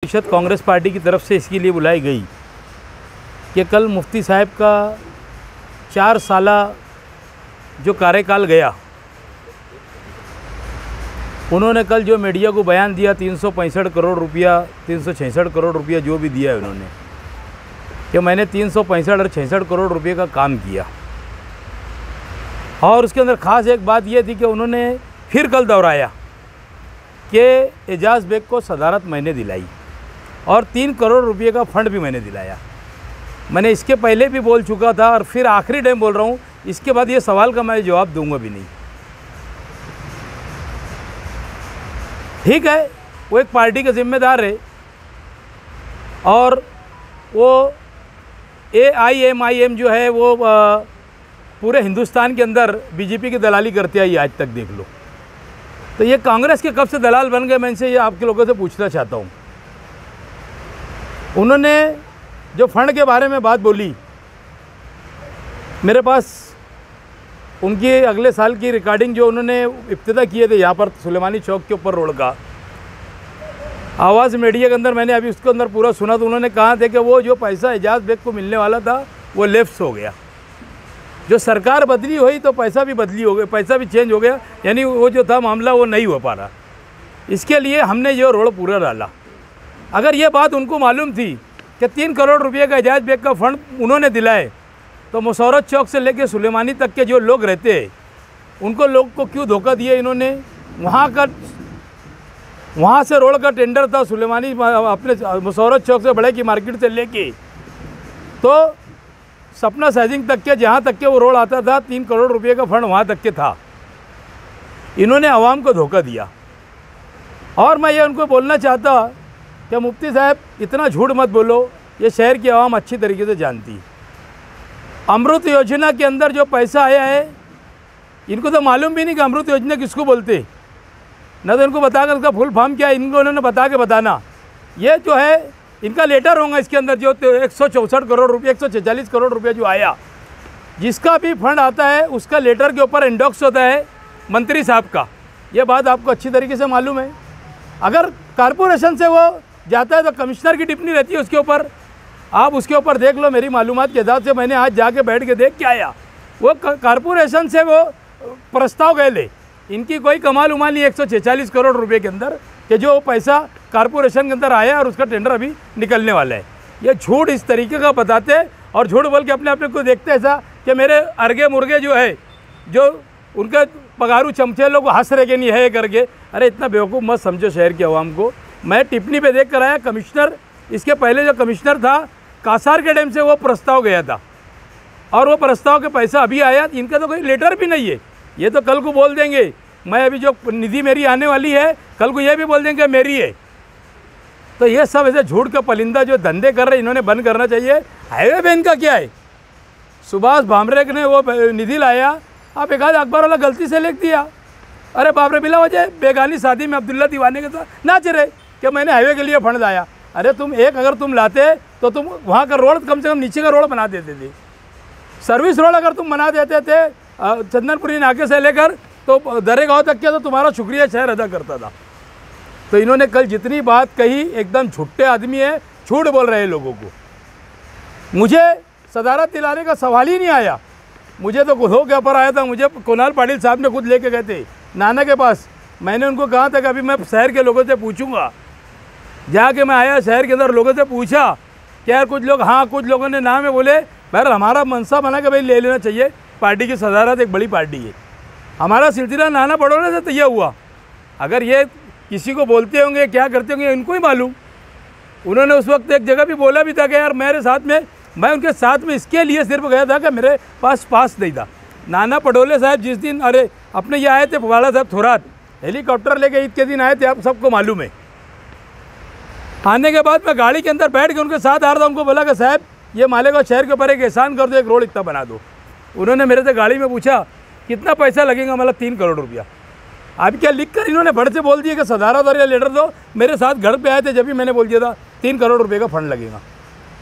परिषद कांग्रेस पार्टी की तरफ से इसके लिए बुलाई गई कि कल मुफ्ती साहब का 4 साला जो कार्यकाल गया, उन्होंने कल जो मीडिया को बयान दिया 365 करोड़ रुपया 366 करोड़ रुपया जो भी दिया है उन्होंने, कि मैंने 365 और 66 करोड़ रुपये का काम किया। और उसके अंदर ख़ास एक बात ये थी कि उन्होंने फिर कल दोहराया कि एजाज बेग को सदारत मैंने दिलाई और 3 करोड़ रुपये का फंड भी मैंने दिलाया। मैंने इसके पहले भी बोल चुका था और फिर आखिरी टाइम बोल रहा हूँ, इसके बाद ये सवाल का मैं जवाब दूंगा भी नहीं। ठीक है, वो एक पार्टी के जिम्मेदार है और वो AIMIM जो है वो पूरे हिंदुस्तान के अंदर बीजेपी की दलाली करते आई आज तक, देख लो। तो ये कांग्रेस के कब से दलाल बन गए, मैं इनसे ये आपके लोगों से पूछना चाहता हूँ। उन्होंने जो फंड के बारे में बात बोली, मेरे पास उनकी अगले साल की रिकॉर्डिंग जो उन्होंने इब्तिदा किए थे यहाँ पर सुलेमानी चौक के ऊपर रोड का, आवाज़ मीडिया के अंदर मैंने अभी उसके अंदर पूरा सुना। तो उन्होंने कहा था कि वो जो पैसा एजाज बेग को मिलने वाला था वो लेफ्ट हो गया, जो सरकार बदली हुई तो पैसा भी बदली हो गया, पैसा भी चेंज हो गया, यानी वो जो था मामला वो नहीं हो पा रहा। इसके लिए हमने ये रोड पूरा डाला। अगर ये बात उनको मालूम थी कि 3 करोड़ रुपये का एजाज बेग का फंड उन्होंने दिलाए, तो मुसौरत चौक से लेकर सुलेमानी तक के जो लोग रहते हैं उनको लोग को क्यों धोखा दिया इन्होंने? वहाँ से रोड का टेंडर था सुलेमानी अपने मुसौरत चौक से बड़े की मार्केट से लेके तो सपना साइजिंग तक के, जहाँ तक के वो रोड आता था, 3 करोड़ रुपये का फंड वहाँ तक के था। इन्होंने आवाम को धोखा दिया। और मैं ये उनको बोलना चाहता कि मुफ्ती साहब इतना झूठ मत बोलो, ये शहर की आवाम अच्छी तरीके से जानती है। अमृत योजना के अंदर जो पैसा आया है, इनको तो मालूम भी नहीं कि अमृत योजना किसको बोलते, न तो इनको बताकर उसका फुल फॉर्म क्या है, इनको उन्होंने बता के बताना। ये जो है इनका लेटर होगा इसके अंदर, जो 164 करोड़ रुपये 146 करोड़ रुपये जो आया, जिसका भी फंड आता है उसका लेटर के ऊपर इंडॉक्स होता है मंत्री साहब का। ये बात आपको अच्छी तरीके से मालूम है। अगर कारपोरेशन से वो जाता है तो कमिश्नर की टिप्पणी रहती है उसके ऊपर, आप उसके ऊपर देख लो। मेरी मालूमात के हिसाब से मैंने आज जाके बैठ के देख के आया, वो कारपोरेशन से वो प्रस्ताव गए ले, इनकी कोई कमाल उमाल नहीं 146 करोड़ रुपए के अंदर कि जो पैसा कारपोरेशन के अंदर आया और उसका टेंडर अभी निकलने वाला है। ये झूठ इस तरीके का बताते और झूठ बोल के अपने को देखते ऐसा कि मेरे अर्गे मुर्गे जो है, जो उनके पगारू चमचे लोग हंस रहे कि नहीं है करके। अरे इतना बेवकूफ़ मत समझो शहर की आवाम को। मैं टिप्पणी पे देख कर आया, कमिश्नर, इसके पहले जो कमिश्नर था कासार के टाइम से वो प्रस्ताव गया था और वो प्रस्ताव के पैसा अभी आया, इनका तो कोई लेटर भी नहीं है। ये तो कल को बोल देंगे मैं अभी जो निधि मेरी आने वाली है, कल को ये भी बोल देंगे मेरी है। तो ये सब ऐसे झूठ का पलिंदा जो धंधे कर रहे इन्होंने बंद करना चाहिए। हाईवे पे इनका क्या है? सुभाष भामरे ने वो निधि लाया, आप एक आध अखबार वाला गलती से लिख दिया। अरे बाप रे, बिला वजह बेगानी शादी में अब्दुल्ला दीवाने के साथ नाच रहे कि मैंने हाईवे के लिए फंड लाया। अरे तुम अगर तुम लाते तो तुम वहाँ का रोड कम से कम नीचे का रोड बना देते थे। सर्विस रोड अगर तुम बना देते थे चंदनपुरी नाके से लेकर तो दरेगांव तक के, तो तुम्हारा शुक्रिया शहर अदा करता था। तो इन्होंने कल जितनी बात कही एकदम झूठे आदमी है, झूठ बोल रहे हैं लोगों को। मुझे सदारत दिलाने का सवाल ही नहीं आया, मुझे तो हो के ऊपर आया था। मुझे कुणाल पाटिल साहब ने खुद लेके गए थे नाना के पास। मैंने उनको कहा था कि अभी मैं शहर के लोगों से पूछूंगा। जाके मैं आया शहर के अंदर, लोगों से पूछा कि यार कुछ लोग हाँ, कुछ लोगों ने ना में बोले बहर हमारा मनसा बना कि भाई ले लेना चाहिए, पार्टी की सदारत एक बड़ी पार्टी है। हमारा सिलसिला नाना बड़ौले से तैयार हुआ। अगर ये किसी को बोलते होंगे क्या करते होंगे इनको ही मालूम। उन्होंने उस वक्त एक जगह भी बोला भी था कि यार मेरे साथ में, मैं उनके साथ में इसके लिए सिर्फ गया था कि मेरे पास पास नहीं था। नाना पटोले साहब जिस दिन अरे अपने ये आए थे, फवाड़ा साहब थोरात हेलीकॉप्टर लेके ईद के दिन आए थे, आप सबको मालूम है। आने के बाद मैं गाड़ी के अंदर बैठ के उनके साथ आ रहा था। उनको बोला कि साहब ये मालेगांव शहर के ऊपर एक एहसान कर दो, एक रोड इतना बना दो। उन्होंने मेरे से गाड़ी में पूछा कितना पैसा लगेगा, मतलब 3 करोड़ रुपया। अब क्या लिख कर इन्होंने बड़ से बोल दिया कि सदारत और या लेटर दो। मेरे साथ घर पे आए थे जब भी मैंने बोल दिया था 3 करोड़ रुपये का फंड लगेगा।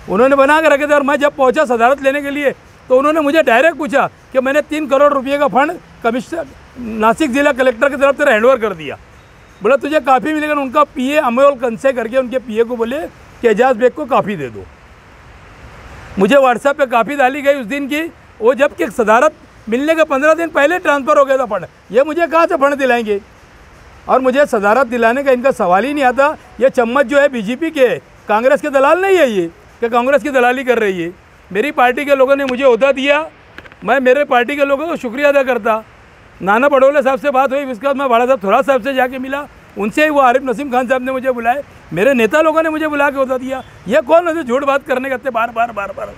उन्होंने बना के रखे थे और मैं जब पहुंचा सदारत लेने के लिए तो उन्होंने मुझे डायरेक्ट पूछा कि मैंने 3 करोड़ रुपये का फंड कमिश्नर नासिक जिला कलेक्टर की तरफ से हैंडओवर कर दिया। बोला तुझे काफ़ी मिलेगा। उनका पीए अमोल कंसे करके उनके पीए को बोले कि एजाज बेग को काफ़ी दे दो। मुझे व्हाट्सएप पे काफ़ी डाली गई उस दिन की, वो जबकि सदारत मिलने के 15 दिन पहले ट्रांसफ़र हो गया था फंड। ये मुझे कहाँ से फंड दिलाएंगे? और मुझे सदारत दिलाने का इनका सवाल ही नहीं आता। ये चम्मच जो है बीजेपी के, कांग्रेस के दलाल नहीं है ये कि कांग्रेस की दलाली कर रही है। मेरी पार्टी के लोगों ने मुझे ओहदा दिया, मैं मेरे पार्टी के लोगों को शुक्रिया अदा करता। नाना पटोले साहब से बात हुई, उसके बाद मैं बाड़ा साहब थोड़ा साहब से जाके मिला, उनसे ही वो आरिफ नसीम खान साहब ने मुझे बुलाए, मेरे नेता लोगों ने मुझे बुला के ओहदा दिया। ये कौन है झूठ बात करने करते बार बार बार बार।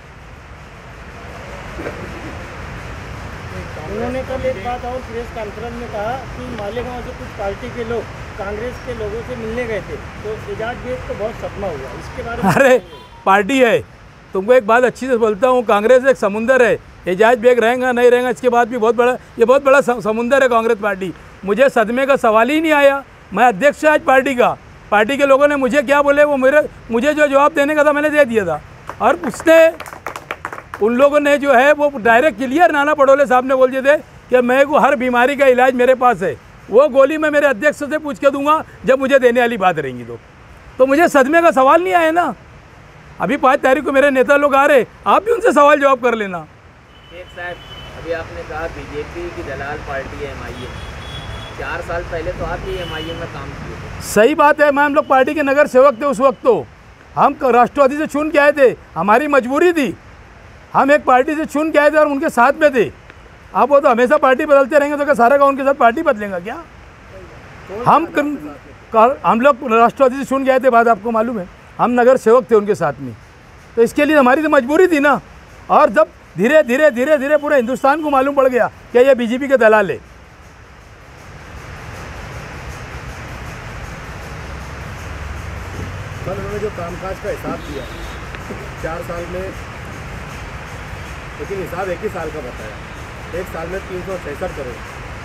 उन्होंने कल एक बात और प्रेस कॉन्फ्रेंस में कहा कि मालेगांव से कुछ पार्टी के लोग कांग्रेस के लोगों से मिलने गए थे, तो एजाज बेग को बहुत सदमा हुआ। इसके बारे में अरे पार्टी है, तुमको एक बात अच्छी से बोलता हूँ, कांग्रेस एक समुंदर है। एजाज बेग रहेगा नहीं रहेगा इसके बाद भी बहुत बड़ा समुंदर है कांग्रेस पार्टी। मुझे सदमे का सवाल ही नहीं आया। मैं अध्यक्ष आज पार्टी का, पार्टी के लोगों ने मुझे क्या बोले वो मुझे जो जवाब देने का था मैंने दे दिया था। और उसने उन लोगों ने जो है वो डायरेक्ट क्लियर नाना पटोले साहब ने बोल दिए थे कि मैं को हर बीमारी का इलाज मेरे पास है, वो गोली मैं मेरे अध्यक्ष से पूछ के दूंगा जब मुझे देने वाली बात रहेंगी। तो मुझे सदमे का सवाल नहीं आया ना। अभी 5 तारीख को मेरे नेता लोग आ रहे, आप भी उनसे सवाल जवाब कर लेना। एक साहब, अभी आपने कहा बीजेपी की दलाल पार्टी है एमआईएम, 4 साल पहले तो आप ही एमआईएम में काम किए थे। सही बात है, मैं हम लोग पार्टी के नगर सेवक थे उस वक्त। तो हम राष्ट्रवादी से चुन के आए थे, हमारी मजबूरी थी, हम एक पार्टी से चुन के आए थे और उनके साथ में थे। आप वो तो हमेशा पार्टी बदलते रहेंगे तो क्या सारा का उनके साथ पार्टी बदलेगा क्या? हम लोग राष्ट्रवादी से चुन के आए थे, बात आपको मालूम है, हम नगर सेवक थे उनके साथ में। तो इसके लिए हमारी तो मजबूरी थी ना। और जब धीरे धीरे धीरे धीरे पूरे हिंदुस्तान को मालूम पड़ गया कि ये बीजेपी के दलाल है। कल उन्होंने जो कामकाज का हिसाब दिया 4 साल में, लेकिन हिसाब एक ही साल का बताया, 1 साल में 366 करोड़,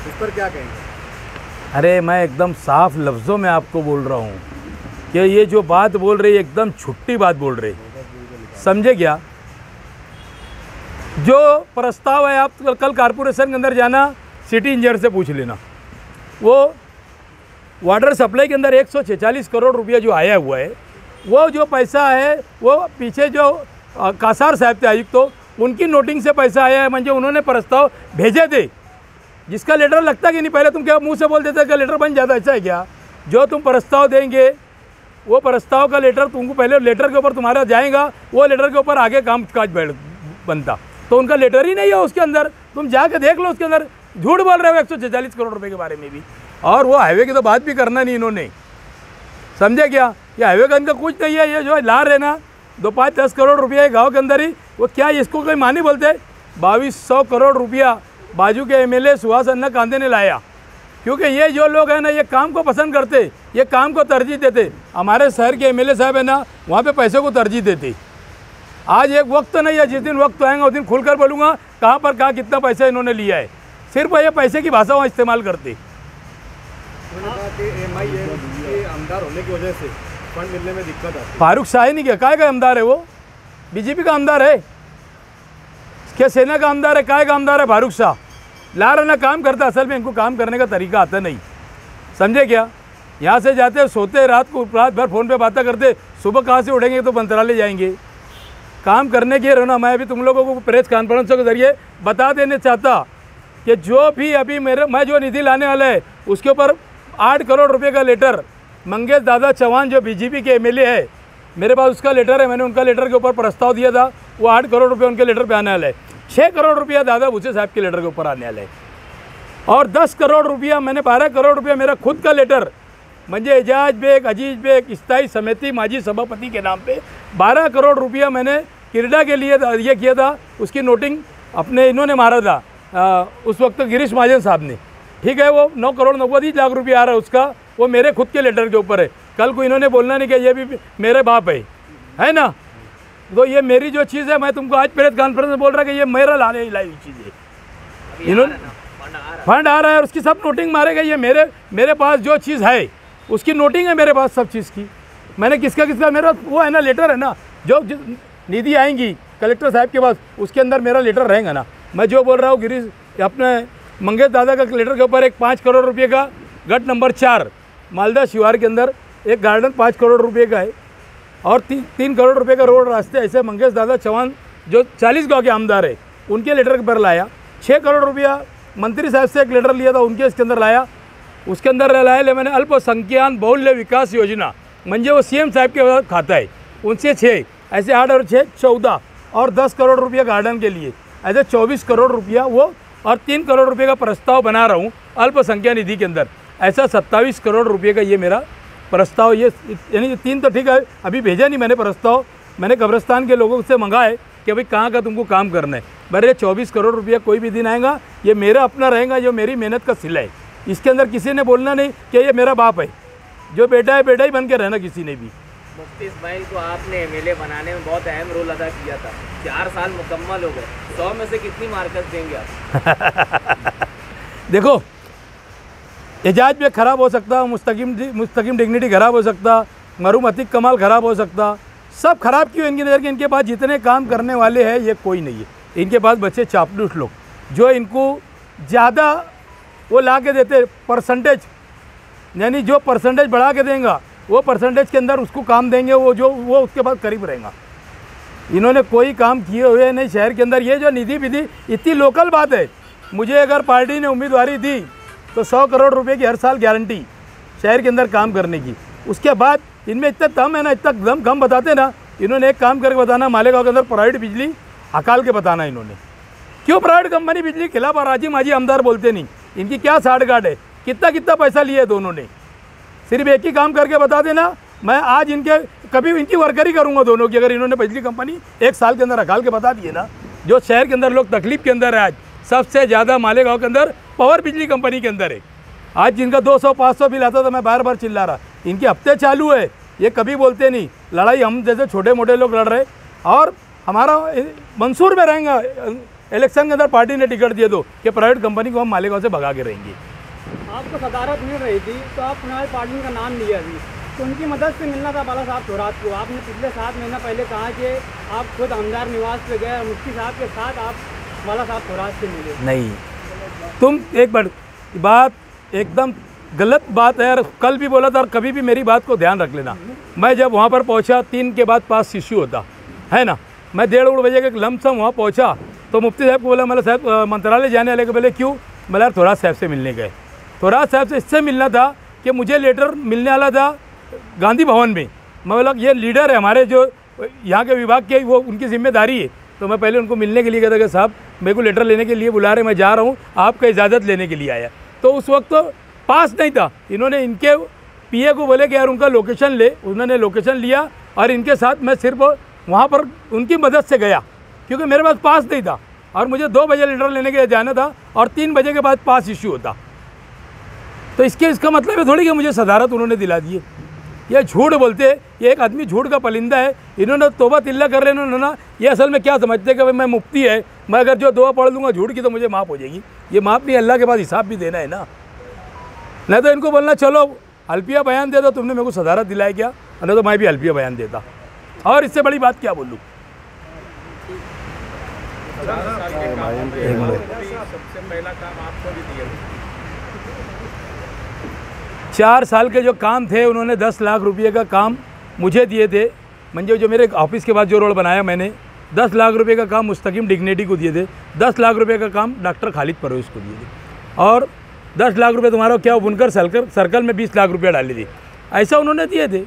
इस पर क्या कहेंगे? अरे मैं एकदम साफ लफ्ज़ों में आपको बोल रहा हूँ कि ये जो बात बोल रही है एकदम छुट्टी बात बोल रही, समझे क्या? जो प्रस्ताव है, आप कल कारपोरेशन के अंदर जाना, सिटी इंजीनियर से पूछ लेना, वो वाटर सप्लाई के अंदर 146 करोड़ रुपया जो आया हुआ है, वो जो पैसा है वो पीछे जो कासार साहब थे आयुक्त, तो उनकी नोटिंग से पैसा आया है। म्हणजे उन्होंने प्रस्ताव भेजे थे, जिसका लेटर लगता कि नहीं, पहले तुम क्या मुंह से बोल देते कि लेटर बन जाता, ऐसा है क्या? जो तुम प्रस्ताव देंगे वो प्रस्ताव का लेटर तुमको, पहले लेटर के ऊपर तुम्हारा जाएगा, वो लेटर के ऊपर आगे काम काज बनता। तो उनका लेटर ही नहीं है उसके अंदर, तुम जाके देख लो, उसके अंदर झूठ बोल रहे हो 146 करोड़ रुपए के बारे में भी। और वो हाईवे की तो बात भी करना नहीं इन्होंने, समझे क्या? ये हाईवे का इनका कुछ नहीं है। ये जो ला रहे ना 2-5-10 करोड़ रुपया गाँव के अंदर ही, वो क्या इसको कोई मानी बोलते? 2200 करोड़ रुपया बाजू के एमएलए सुहास अन्ना कांदे ने लाया। क्योंकि ये जो लोग हैं ना, ये काम को पसंद करते, ये काम को तरजीह देते। हमारे शहर के एमएलए साहब है ना, वहाँ पे पैसे को तरजीह देते। आज एक वक्त नहीं है, जिस दिन वक्त आएगा उस दिन खुलकर बोलूँगा कहाँ पर कहाँ कितना पैसा इन्होंने लिया है। सिर्फ ये पैसे की भाषा वहाँ इस्तेमाल करते। उन्होंने कहा कि एमआईएम के आमदार होने की वजह से फंड मिलने में दिक्कत आती। फारूक शाह नहीं क्या? काय का आमदार है वो? बीजेपी का आमदार है क्या? सेना का आमदार है? काय का आमदार है? फारूक शाह ला रहा ना, काम करता। असल में इनको काम करने का तरीका आता नहीं, समझे क्या? यहाँ से जाते सोते, रात भर फ़ोन पे बातें करते, सुबह कहाँ से उठेंगे तो मंत्रालय जाएंगे। काम करने के रहना। मैं अभी तुम लोगों को प्रेस कॉन्फ्रेंस के जरिए बता देने चाहता कि जो भी अभी मैं जो निधि लाने वाला है उसके ऊपर 8 करोड़ रुपए का लेटर मंगेश दादा चौहान जो बीजेपी के एमएलए है, मेरे पास उसका लेटर है। मैंने उनका लेटर के ऊपर प्रस्ताव दिया था, वो 8 करोड़ रुपये उनके लेटर पे आने वाला है। 6 करोड़ रुपया दादा भूसे साहब के लेटर के ऊपर आने वाला है। और 10 करोड़ रुपया मैंने 12 करोड़ रुपया मेरा खुद का लेटर म्हणजे एजाज बेग अजीज बेग स्थायी समिति माजी सभापति के नाम पे 12 करोड़ रुपया मैंने क्रीडा के लिए ये किया था। उसकी नोटिंग अपने इन्होंने मारा था उस वक्त गिरीश महाजन साहब ने, ठीक है। वो 9 करोड़ 90 लाख रुपया आ रहा है उसका, वो मेरे खुद के लेटर के ऊपर है। कल को इन्होंने बोलना नहीं कि ये भी मेरे बाप है ना। तो ये मेरी जो चीज़ है, मैं तुमको आज प्रेस कॉन्फ्रेंस में बोल रहा कि ये मेरा लाने लाई हुई चीज़ है। इन्होंने फंड आ रहा है और उसकी सब नोटिंग मारे गई है। मेरे पास जो चीज़ है उसकी नोटिंग है मेरे पास सब चीज़ की। मैंने किसका मेरा वो है ना लेटर है ना, जो निधि आएंगी कलेक्टर साहब के पास उसके अंदर मेरा लेटर रहेगा ना। मैं जो बोल रहा हूँ गिरीश अपने मंगेश दादा का लेटर के ऊपर एक 5 करोड़ रुपये का गट नंबर 4 मालदा शिवार के अंदर एक गार्डन 5 करोड़ रुपए का है और 3 करोड़ रुपए का रोड रास्ते ऐसे मंगेश दादा चौहान जो 40 गाँव के आमदार है उनके लेटर पर लाया। 6 करोड़ रुपया मंत्री साहब से एक लेटर लिया था उनके इसके अंदर लाया। उसके अंदर लाया मैंने अल्पसंख्याक बाहुल्य विकास योजना म्हणजे वो सीएम साहब के खाता है उनसे 6 ऐसे 8 और 6 14 और 10 करोड़ रुपया गार्डन के लिए ऐसे 24 करोड़ रुपया वो और 3 करोड़ रुपये का प्रस्ताव बना रहा हूँ अल्पसंख्यक निधि के अंदर ऐसा 27 करोड़ रुपये का ये मेरा प्रस्ताव। ये यानी 3 तो ठीक है, अभी भेजा नहीं मैंने प्रस्ताव, मैंने कब्रिस्तान के लोगों से मंगाए कि भाई कहाँ का तुमको काम करना है। मेरे 24 करोड़ रुपया कोई भी दिन आएगा ये मेरा अपना रहेगा, जो मेरी मेहनत का सिला है। इसके अंदर किसी ने बोलना नहीं कि ये मेरा बाप है, जो बेटा है बेटा ही बन के रहना किसी ने भी। मुफ्ती इस्माइल को आपने एमएलए बनाने में बहुत अहम रोल अदा किया था। 4 साल मुकम्मल हो गए, 100 में से कितनी मार्क्स देंगे आप? देखो, एजाज भी खराब हो सकता, मुस्तकिम डिग्निटी खराब हो सकता, मरूम अतीक कमाल खराब हो सकता, सब खराब क्यों इनकी नज़र के? इनके पास जितने काम करने वाले हैं ये कोई नहीं है। इनके पास बच्चे चापलूस लोग जो इनको ज़्यादा वो ला के देते परसेंटेज, यानी जो परसेंटेज बढ़ा के देंगे वो परसेंटेज के अंदर उसको काम देंगे, वो उसके बाद करीब रहेगा। इन्होंने कोई काम किए हुए नहीं शहर के अंदर। ये जो निधि विधि इतनी लोकल बात है, मुझे अगर पार्टी ने उम्मीदवारी दी तो 100 करोड़ रुपए की हर साल गारंटी शहर के अंदर काम करने की। उसके बाद इनमें इतना दम है ना, इतना दम कम बताते ना। इन्होंने एक काम करके बताना, मालेगांव के अंदर प्राइवेट बिजली अकाल के बताना। इन्होंने क्यों प्राइवेट कंपनी बिजली के खिलाफ राजी माजी आमदार बोलते नहीं? इनकी क्या साठ गांठ है? कितना पैसा लिया है दोनों ने? सिर्फ एक ही काम करके बता देना, मैं आज इनके कभी इनकी वर्करी करूंगा दोनों की। अगर इन्होंने बिजली कंपनी 1 साल के अंदर अकाल के बता दिए ना, जो शहर के अंदर लोग तकलीफ के अंदर है, आज सबसे ज़्यादा मालेगांव के अंदर पावर बिजली कंपनी के अंदर है। आज जिनका 200-500 बिल आता था, मैं बार बार चिल्ला रहा, इनके हफ्ते चालू है, ये कभी बोलते नहीं। लड़ाई हम जैसे छोटे मोटे लोग लड़ रहे, और हमारा मंसूर में रहेंगे इलेक्शन के अंदर पार्टी ने टिकट दिए दो कि प्राइवेट कंपनी को हम मालेगांव से भगा के रहेंगे। आपको सदारत मिल रही थी तो आप पुनः पार्टी का नाम लिया अभी, तो उनकी मदद से मिलना था बाला साहब थोरात को। आपने पिछले 7 महीना पहले कहा कि आप खुद आमदार निवास पे गए और मुफ्ती साहब के साथ आप बाला साहब थोरात से मिले। नहीं, तुम एक बात एकदम गलत बात है। और कल भी बोला था और कभी भी मेरी बात को ध्यान रख लेना। मैं जब वहाँ पर पहुँचा 3 के बाद 5 इश्यू होता है ना, मैं 1:30 बजे के लमसम वहाँ पहुँचा तो मुफ्ती साहब को बोला, मतलब साहब मंत्रालय जाने वाले को बोले क्यों? मतलब थोरात साहब से मिलने गए। थोरात साहब से इससे मिलना था कि मुझे लेटर मिलने वाला था गांधी भवन में। मैं बोला ये लीडर है हमारे जो यहाँ के विभाग के, वो उनकी जिम्मेदारी है। तो मैं पहले उनको मिलने के लिए कहता कि साहब मेरे को लेटर लेने के लिए बुला रहे, मैं जा रहा हूँ, आपका इजाज़त लेने के लिए आया। तो उस वक्त तो पास नहीं था। इन्होंने इनके पीए को बोले कि यार उनका लोकेशन ले, उन्होंने लोकेशन लिया और इनके साथ मैं सिर्फ वहाँ पर उनकी मदद से गया, क्योंकि मेरे पास पास नहीं था और मुझे 2 बजे लेटर लेने के लिए जाना था और 3 बजे के बाद पास इश्यू होता। तो इसका मतलब है थोड़ी कि मुझे सदारत उन्होंने दिला दी है। ये झूठ बोलते, ये एक आदमी झूठ का परिंदा है। इन्होंने तौबा तिल्ला कर रहे हैं ना, ये असल में क्या समझते हैं कि भाई मैं मुफ्ती है, मैं अगर जो दुआ पढ़ लूँगा झूठ की तो मुझे माफ़ हो जाएगी। ये माफ़ नहीं, अल्लाह के पास हिसाब भी देना है ना। नहीं तो इनको बोलना चलो हल्फिया बयान दे दो, तुमने मेरे को सदारत दिलाया क्या, नहीं तो मैं भी हल्फिया बयान देता। और इससे बड़ी बात क्या बोलूँ? सबसे पहला काम आपको भी दिया 4 साल के जो काम थे, उन्होंने 10 लाख रुपये का काम मुझे दिए थे। म्हणजे जो मेरे ऑफिस के बाद जो रोड बनाया मैंने, 10 लाख रुपये का काम मुस्तकिम डिग्निटी को दिए थे, 10 लाख रुपये का काम डॉक्टर खालिद परवेज़ को दिए थे, और 10 लाख रुपये तुम्हारा क्या बुनकर सर्कल में 20 लाख रुपये डाले थे, ऐसा उन्होंने दिए थे।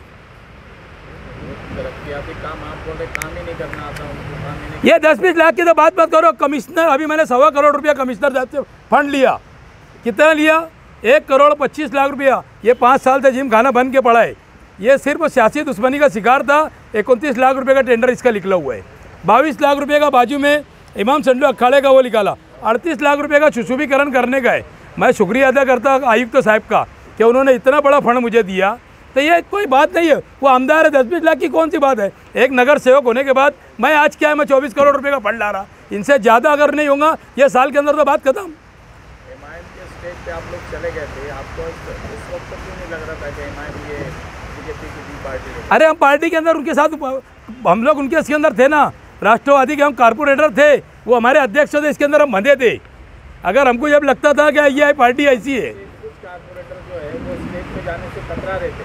काम आप बोले काम ही नहीं करना आता उनको, काम ही नहीं। ये 10-20 लाख की तो बात मत करो। कमिश्नर, अभी मैंने 1.25 करोड़ रुपया कमिश्नर साहब से फंड लिया। कितना लिया? 1 करोड़ 25 लाख रुपया। ये 5 साल से जिम खाना बन के पड़ा है। ये सिर्फ सियासी दुश्मनी का शिकार था। 29 लाख रुपये का टेंडर इसका निकला हुआ है। 22 लाख रुपये का बाजू में इमाम संडू अखाड़े का वो निकाला। 38 लाख रुपये का सुशोभीकरण करने का है। मैं शुक्रिया अदा करता आयुक्त साहब का कि उन्होंने इतना बड़ा फंड मुझे दिया। तो ये कोई बात नहीं है, वो आमदार है, 10-20 लाख की कौन सी बात है? एक नगर सेवक होने के बाद मैं आज क्या है, मैं 24 करोड़ रुपए का फंड ला रहा। इनसे ज़्यादा अगर नहीं होगा ये साल के अंदर तो बात खत्म। एमआईएम के स्टेज पे आप लोग चले गए थे, आपको उस वक्त क्यों नहीं लग रहा था कि एमआईएम ये बीजेपी की भी पार्टी है? अरे हम पार्टी के अंदर उनके साथ, हम लोग उनके इसके अंदर थे ना, राष्ट्रवादी के हम कारपोरेटर थे, वो हमारे अध्यक्ष थे, इसके अंदर हम बंधे थे। अगर हमको जब लगता था कि ये पार्टी ऐसी है, कुछ कारपोरेटर जो है वो स्टेज पे जाने से कतरा रहे थे,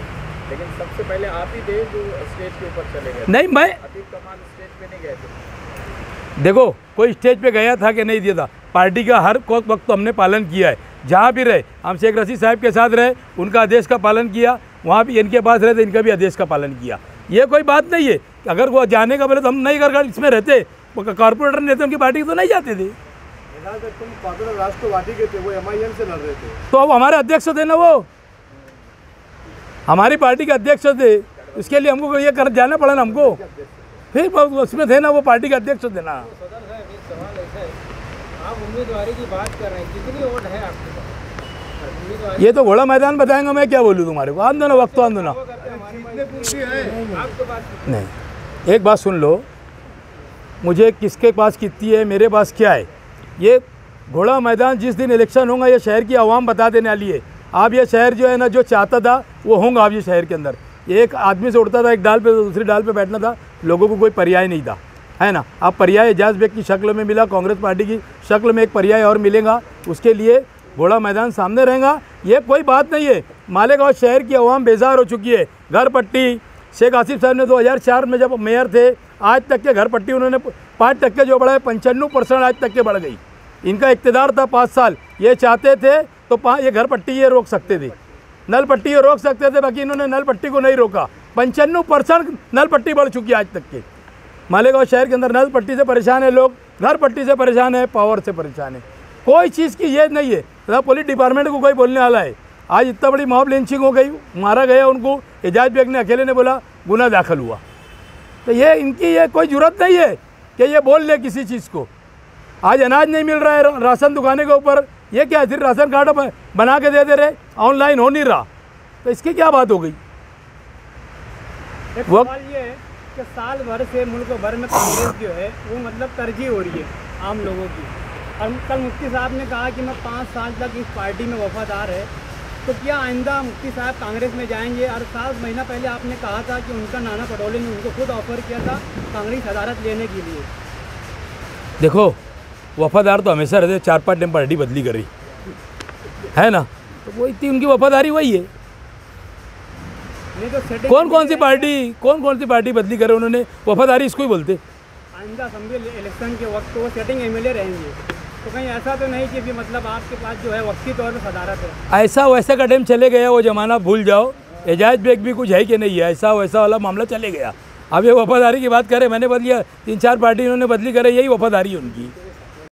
लेकिन सबसे पहले आप ही थे जो स्टेज के ऊपर चले गए। नहीं, मैं अतीक कमाल स्टेज पे नहीं गए थे। देखो कोई स्टेज पे गया था कि नहीं दिया था, पार्टी का हर वक्त हमने पालन किया है। जहाँ भी रहे, हम शेख रशीद साहब के साथ रहे, उनका आदेश का पालन किया, वहाँ भी इनके पास रहे तो इनका भी आदेश का पालन किया। ये कोई बात नहीं है। अगर वो जाने का बोले तो हम नहीं कर इसमें रहते, कॉर्पोरेटर नेता उनकी पार्टी तो नहीं जाते थे। तुम कॉर्पोरेटर राष्ट्रवादी के थे, वो MIM से लड़ रहे थे। तो अब हमारे अध्यक्ष थे ना, वो हमारी पार्टी के अध्यक्ष थे, इसके लिए हमको ये कर जाना पड़ा ना हमको। फिर उसमें थे ना, वो पार्टी के अध्यक्ष थे ना। सवाल ऐसा है, आप उम्मीदवारी की बात कर रहे हैं, कितनी वोट है आपके पास? ये तो घोड़ा मैदान बताएंगे, मैं क्या बोलूँ तुम्हारे को। आंदो ना, वक्त तो आंदो ना। नहीं, एक बात सुन लो, मुझे किसके पास कितनी है, मेरे पास क्या है, ये घोड़ा मैदान जिस दिन इलेक्शन होगा ये शहर की आवाम बता देने वाली है। आप ये शहर जो है ना, जो चाहता था वो होगा। आप ये शहर के अंदर एक आदमी से उड़ता था एक डाल पे तो दूसरी डाल पे बैठना था, लोगों को कोई पर्याय नहीं था, है ना। आप पर्याय एजाज बेग की शक्ल में मिला, कांग्रेस पार्टी की शक्ल में एक पर्याय और मिलेगा, उसके लिए घोड़ा मैदान सामने रहेगा। ये कोई बात नहीं है। मालेगांव शहर की आवाम बेजार हो चुकी है। घर पट्टी शेख आसिफ साहब ने 2004 में जब मेयर थे, आज तक के घर पट्टी उन्होंने 5% जो बढ़ा है, 95% आज तक के बढ़ गई। इनका इक़्तिदार था 5 साल, ये चाहते थे तो ये घर पट्टी ये रोक सकते थे, नल पट्टी ये रोक सकते थे, बाकी इन्होंने नल पट्टी को नहीं रोका। 95% नल पट्टी बढ़ चुकी है आज तक के। मालेगांव शहर के अंदर नल पट्टी से परेशान है लोग, घर पट्टी से परेशान है, पावर से परेशान है। कोई चीज़ की ये नहीं है। तो पुलिस डिपार्टमेंट को कोई बोलने वाला है। आज इतना बड़ी मॉब लिंचिंग हो गई, मारा गया उनको, एजाज बेग ने अकेले ने बोला गुना दाखिल हुआ। तो ये इनकी ये कोई ज़रूरत नहीं है कि ये बोल ले किसी चीज़ को। आज अनाज नहीं मिल रहा है राशन दुकाने के ऊपर, ये क्या सिर्फ राशन कार्ड बना के दे रहे, ऑनलाइन हो नहीं रहा, तो इसकी क्या बात हो गई। एक सवाल ये है कि साल भर से मुल्क भर में कांग्रेस जो है वो मतलब तरजीह हो रही है आम लोगों की। और कल मुफ्ती साहब ने कहा कि मैं 5 साल तक इस पार्टी में वफादार है, तो क्या आइंदा मुफ्ती साहब कांग्रेस में जाएंगे? और 7 महीना पहले आपने कहा था कि उनका नाना पटोले ने उनको खुद ऑफर किया था कांग्रेस सदारत लेने के लिए। देखो, वफादार तो हमेशा रहते, 4-5 टाइम पार्टी बदली करी है ना, तो वो इतनी उनकी वफादारी वही है। नहीं तो सेटिंग कौन कौन सी पार्टी बदली करे उन्होंने, वफादारी इसको ही बोलते। आइंदा असेंबली इलेक्शन के वक्त वो सेटिंग MLA रहेंगे, तो कहीं ऐसा तो नहीं कि मतलब आपके पास जो है वक्ती तौर पर सदारत है? ऐसा वैसा का टाइम चले गया, वो ज़माना भूल जाओ। एजाज बेग भी कुछ है कि नहीं है, ऐसा वैसा वाला मामला चले गया। अब ये वफादारी की बात करें, मैंने बदलिया 3-4 पार्टी इन्होंने बदली करे, यही वफादारी है उनकी।